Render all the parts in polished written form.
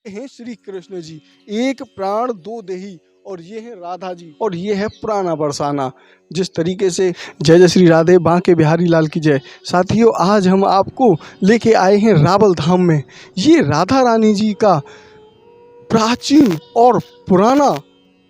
हैं श्री कृष्ण जी, एक प्राण दो देही, और ये है राधा जी, और ये है पुराना बरसाना। जिस तरीके से जय जय श्री राधे बांके बिहारी लाल की जय। साथियों, आज हम आपको लेके आए हैं रावल धाम में। ये राधा रानी जी का प्राचीन और पुराना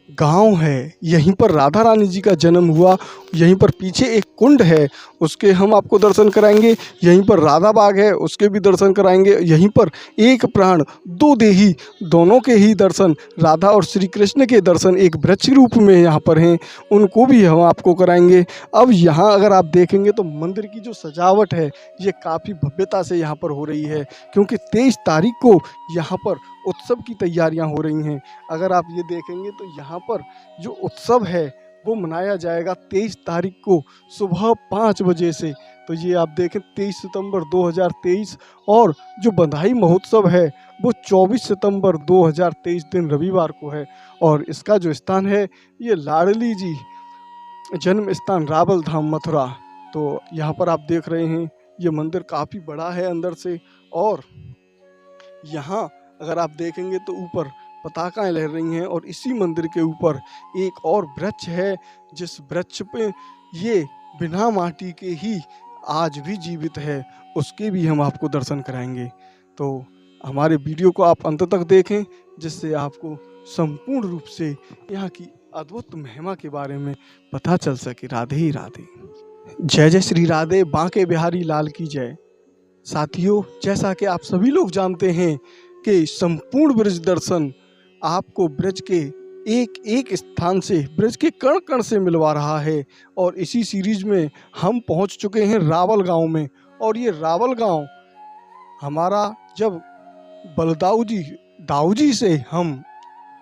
गांव है। यहीं पर राधा रानी जी का जन्म हुआ। यहीं पर पीछे एक कुंड है, उसके हम आपको दर्शन कराएंगे। यहीं पर राधा बाग है, उसके भी दर्शन कराएंगे। यहीं पर एक प्राण दो देही, दोनों के ही दर्शन, राधा और श्री कृष्ण के दर्शन एक वृक्ष रूप में यहाँ पर हैं, उनको भी हम आपको कराएंगे। अब यहाँ अगर आप देखेंगे तो मंदिर की जो सजावट है ये काफ़ी भव्यता से यहाँ पर हो रही है, क्योंकि 23 तारीख को यहाँ पर उत्सव की तैयारियां हो रही हैं। अगर आप ये देखेंगे तो यहाँ पर जो उत्सव है वो मनाया जाएगा 23 तारीख को सुबह 5 बजे से। तो ये आप देखें 23 सितंबर 2023, और जो बधाई महोत्सव है वो 24 सितंबर 2023 दिन रविवार को है। और इसका जो स्थान है ये लाडली जी जन्म स्थान रावल धाम मथुरा। तो यहाँ पर आप देख रहे हैं ये मंदिर काफ़ी बड़ा है अंदर से, और यहाँ अगर आप देखेंगे तो ऊपर पताकाएं लहर रही हैं, और इसी मंदिर के ऊपर एक और वृक्ष है, जिस वृक्ष पे ये बिना माटी के ही आज भी जीवित है, उसके भी हम आपको दर्शन कराएंगे। तो हमारे वीडियो को आप अंत तक देखें, जिससे आपको संपूर्ण रूप से यहाँ की अद्भुत महिमा के बारे में पता चल सके। राधे ही राधे। जय जय श्री राधे बांके बिहारी लाल की जय। साथियों, जैसा कि आप सभी लोग जानते हैं कि संपूर्ण ब्रज दर्शन आपको ब्रज के एक एक स्थान से, ब्रज के कण कण से मिलवा रहा है। और इसी सीरीज में हम पहुंच चुके हैं रावल गांव में। और ये रावल गांव हमारा, जब दाऊ जी से हम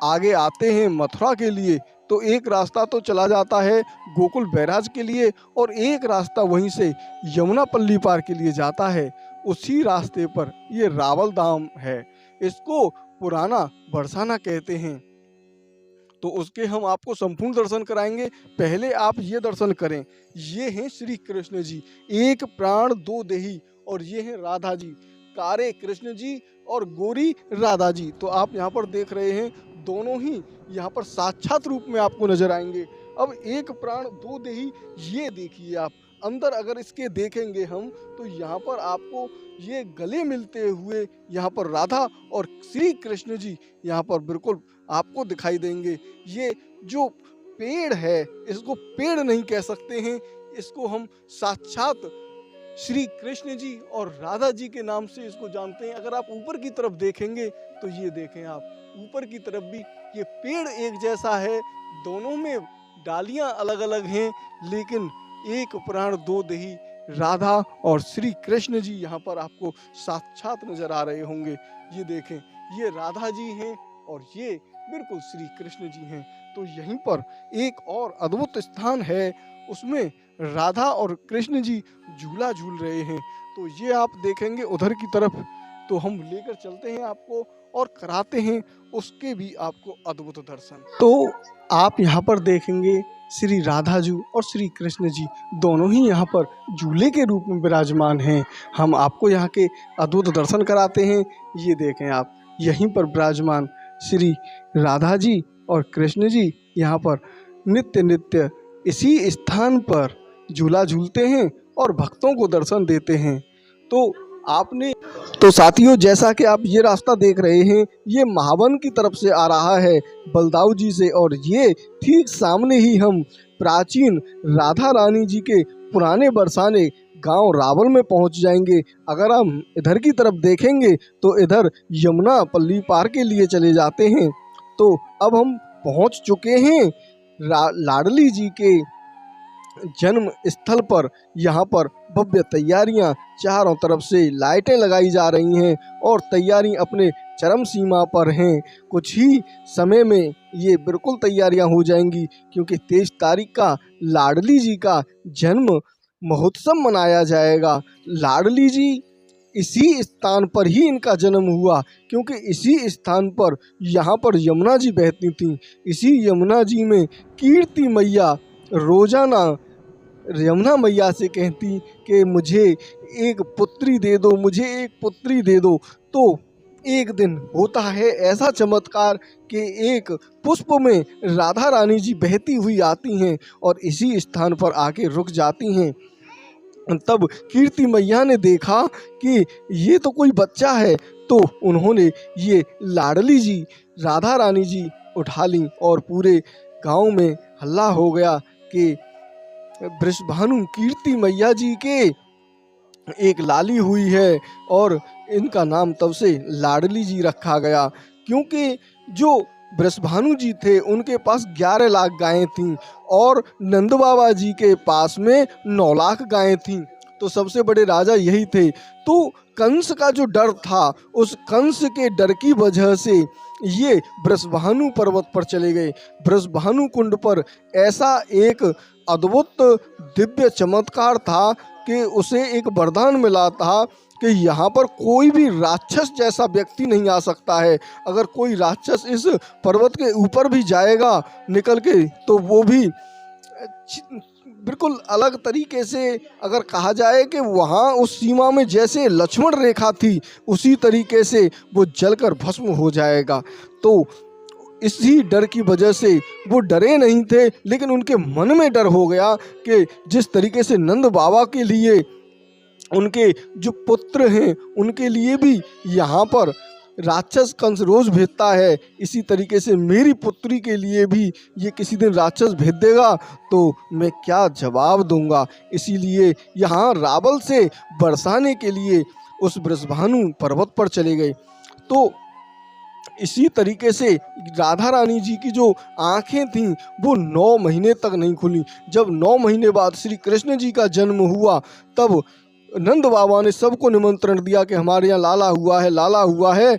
आगे आते हैं मथुरा के लिए, तो एक रास्ता तो चला जाता है गोकुल बैराज के लिए, और एक रास्ता वहीं से यमुना पल्ली पार के लिए जाता है। उसी रास्ते पर ये रावल धाम है, इसको पुराना बरसाना कहते हैं। तो उसके हम आपको संपूर्ण दर्शन कराएंगे। पहले आप ये दर्शन करें, ये हैं श्री कृष्ण जी, एक प्राण दो देही, और ये हैं राधा जी, कारे कृष्ण जी और गोरी राधा जी। तो आप यहाँ पर देख रहे हैं दोनों ही यहाँ पर साक्षात रूप में आपको नजर आएंगे। अब एक प्राण दो देही, ये देखिए आप अंदर अगर इसके देखेंगे हम, तो यहाँ पर आपको ये गले मिलते हुए यहाँ पर राधा और श्री कृष्ण जी यहाँ पर बिल्कुल आपको दिखाई देंगे। ये जो पेड़ है, इसको पेड़ नहीं कह सकते हैं, इसको हम साक्षात श्री कृष्ण जी और राधा जी के नाम से इसको जानते हैं। अगर आप ऊपर की तरफ देखेंगे तो ये देखें आप, ऊपर की तरफ भी ये पेड़ एक जैसा है, दोनों में डालियां अलग अलग हैं, लेकिन एक प्राण दो देही राधा और श्री कृष्ण जी यहाँ पर आपको साक्षात नजर आ रहे होंगे। ये देखें, ये राधा जी हैं और ये बिल्कुल श्री कृष्ण जी हैं। तो यहीं पर एक और अद्भुत स्थान है, उसमें राधा और कृष्ण जी झूला झूल रहे हैं। तो ये आप देखेंगे उधर की तरफ, तो हम लेकर चलते हैं आपको और कराते हैं उसके भी आपको अद्भुत दर्शन। तो आप यहाँ पर देखेंगे श्री राधा जी और श्री कृष्ण जी दोनों ही यहाँ पर झूले के रूप में विराजमान हैं। हम आपको यहाँ के अद्भुत दर्शन कराते हैं। ये देखें आप, यहीं पर विराजमान श्री राधा जी और कृष्ण जी यहाँ पर नित्य नित्य इसी स्थान पर झूला झूलते हैं और भक्तों को दर्शन देते हैं। तो साथियों, जैसा कि आप ये रास्ता देख रहे हैं, ये महावन की तरफ से आ रहा है बलदाऊ जी से, और ये ठीक सामने ही हम प्राचीन राधा रानी जी के पुराने बरसाने गांव रावल में पहुंच जाएंगे। अगर हम इधर की तरफ देखेंगे तो इधर यमुना पल्ली पार के लिए चले जाते हैं। तो अब हम पहुंच चुके हैं लाडली जी के जन्म स्थल पर। यहाँ पर भव्य तैयारियां, चारों तरफ से लाइटें लगाई जा रही हैं और तैयारी अपने चरम सीमा पर हैं। कुछ ही समय में ये बिल्कुल तैयारियां हो जाएंगी, क्योंकि 23 तारीख का लाडली जी का जन्म महोत्सव मनाया जाएगा। लाडली जी इसी स्थान पर ही इनका जन्म हुआ, क्योंकि इसी स्थान पर यहाँ पर यमुना जी बहती थीं। इसी यमुना जी में कीर्ति मैया रोजाना यमुना मैया से कहती कि मुझे एक पुत्री दे दो, मुझे एक पुत्री दे दो। तो एक दिन होता है ऐसा चमत्कार कि एक पुष्प में राधा रानी जी बहती हुई आती हैं और इसी स्थान पर आके रुक जाती हैं। तब कीर्ति मैया ने देखा कि ये तो कोई बच्चा है, तो उन्होंने ये लाडली जी राधा रानी जी उठा ली और पूरे गांव में हल्ला हो गया कि वृषभानु कीर्ति मैया जी के एक लाली हुई है और इनका नाम तब से लाडली जी रखा गया, क्योंकि जो वृषभानु जी थे उनके पास 11 लाख गायें थीं और नंद बाबा जी के पास में 9 लाख गायें थीं। तो सबसे बड़े राजा यही थे। तो कंस का जो डर था, उस कंस के डर की वजह से ये वृषभानु पर्वत पर चले गए। वृषभानु कुंड पर ऐसा एक अद्भुत दिव्य चमत्कार था कि उसे एक वरदान मिला था कि यहाँ पर कोई भी राक्षस जैसा व्यक्ति नहीं आ सकता है। अगर कोई राक्षस इस पर्वत के ऊपर भी जाएगा निकल के, तो वो भी बिल्कुल अलग तरीके से, अगर कहा जाए कि वहाँ उस सीमा में जैसे लक्ष्मण रेखा थी, उसी तरीके से वो जलकर भस्म हो जाएगा। तो इसी डर की वजह से वो डरे नहीं थे, लेकिन उनके मन में डर हो गया कि जिस तरीके से नंद बाबा के लिए उनके जो पुत्र हैं उनके लिए भी यहाँ पर राक्षस कंस रोज भेजता है, इसी तरीके से मेरी पुत्री के लिए भी ये किसी दिन राक्षस भेज देगा तो मैं क्या जवाब दूंगा। इसीलिए यहाँ रावल से बरसाने के लिए उस वृषभानु पर्वत पर चले गए। तो इसी तरीके से राधा रानी जी की जो आंखें थीं वो 9 महीने तक नहीं खुली। जब 9 महीने बाद श्री कृष्ण जी का जन्म हुआ, तब नंद बाबा ने सबको निमंत्रण दिया कि हमारे यहाँ लाला हुआ है, लाला हुआ है।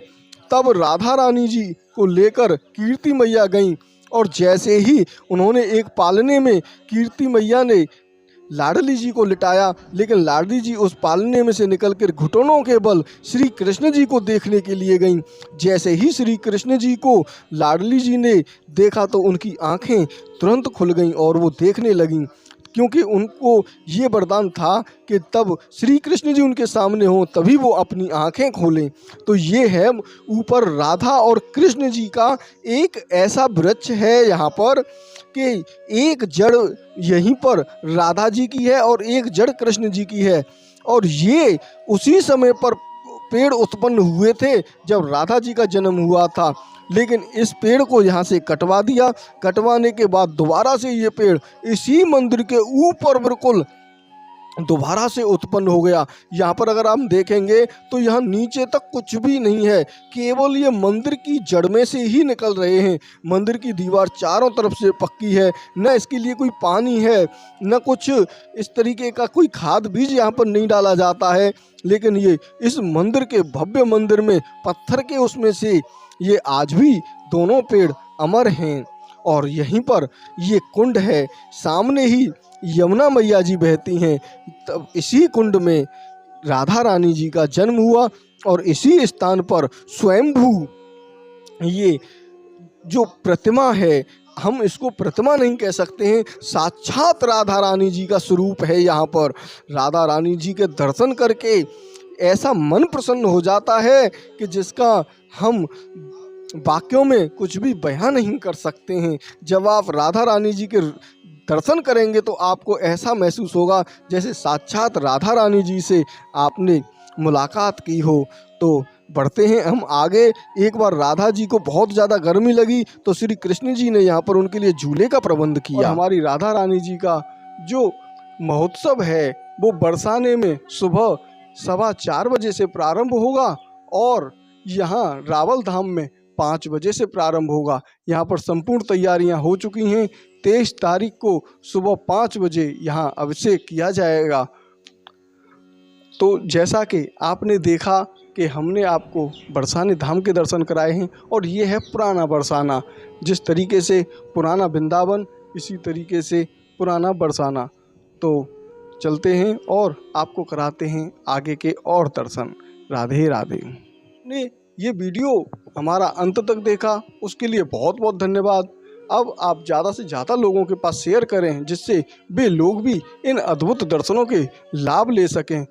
तब राधा रानी जी को लेकर कीर्ति मैया गईं और जैसे ही उन्होंने एक पालने में कीर्ति मैया ने लाडली जी को लिटाया, लेकिन लाडली जी उस पालने में से निकलकर घुटनों के बल श्री कृष्ण जी को देखने के लिए गईं। जैसे ही श्री कृष्ण जी को लाडली जी ने देखा तो उनकी आंखें तुरंत खुल गईं और वो देखने लगीं, क्योंकि उनको ये वरदान था कि तब श्री कृष्ण जी उनके सामने हों तभी वो अपनी आंखें खोलें। तो ये है ऊपर राधा और कृष्ण जी का एक ऐसा वृक्ष है यहाँ पर कि एक जड़ यहीं पर राधा जी की है और एक जड़ कृष्ण जी की है। और ये उसी समय पर पेड़ उत्पन्न हुए थे जब राधा जी का जन्म हुआ था, लेकिन इस पेड़ को यहाँ से कटवा दिया। कटवाने के बाद दोबारा से ये पेड़ इसी मंदिर के ऊपर बिल्कुल दोबारा से उत्पन्न हो गया। यहाँ पर अगर हम देखेंगे तो यहाँ नीचे तक कुछ भी नहीं है, केवल ये मंदिर की जड़ में से ही निकल रहे हैं। मंदिर की दीवार चारों तरफ से पक्की है, न इसके लिए कोई पानी है, न कुछ इस तरीके का कोई खाद बीज यहाँ पर नहीं डाला जाता है। लेकिन ये इस मंदिर के भव्य मंदिर में पत्थर के उसमें से ये आज भी दोनों पेड़ अमर हैं। और यहीं पर ये कुंड है, सामने ही यमुना मैया जी बहती हैं। तब इसी कुंड में राधा रानी जी का जन्म हुआ और इसी स्थान पर स्वयंभू ये जो प्रतिमा है, हम इसको प्रतिमा नहीं कह सकते हैं, साक्षात राधा रानी जी का स्वरूप है। यहाँ पर राधा रानी जी के दर्शन करके ऐसा मन प्रसन्न हो जाता है कि जिसका हम वाक्यों में कुछ भी बयान नहीं कर सकते हैं। जब आप राधा रानी जी के दर्शन करेंगे तो आपको ऐसा महसूस होगा जैसे साक्षात राधा रानी जी से आपने मुलाकात की हो। तो बढ़ते हैं हम आगे। एक बार राधा जी को बहुत ज़्यादा गर्मी लगी तो श्री कृष्ण जी ने यहाँ पर उनके लिए झूले का प्रबंध किया। और हमारी राधा रानी जी का जो महोत्सव है वो बरसाने में सुबह 4:15 बजे से प्रारंभ होगा और यहाँ रावल धाम में 5 बजे से प्रारंभ होगा। यहाँ पर संपूर्ण तैयारियाँ हो चुकी हैं। 23 तारीख को सुबह 5 बजे यहाँ अभिषेक किया जाएगा। तो जैसा कि आपने देखा कि हमने आपको बरसाने धाम के दर्शन कराए हैं और ये है पुराना बरसाना। जिस तरीके से पुराना वृंदावन, इसी तरीके से पुराना बरसाना। तो चलते हैं और आपको कराते हैं आगे के और दर्शन। राधे राधे। ने ये वीडियो हमारा अंत तक देखा उसके लिए बहुत बहुत धन्यवाद। अब आप ज़्यादा से ज़्यादा लोगों के पास शेयर करें जिससे वे लोग भी इन अद्भुत दर्शनों के लाभ ले सकें।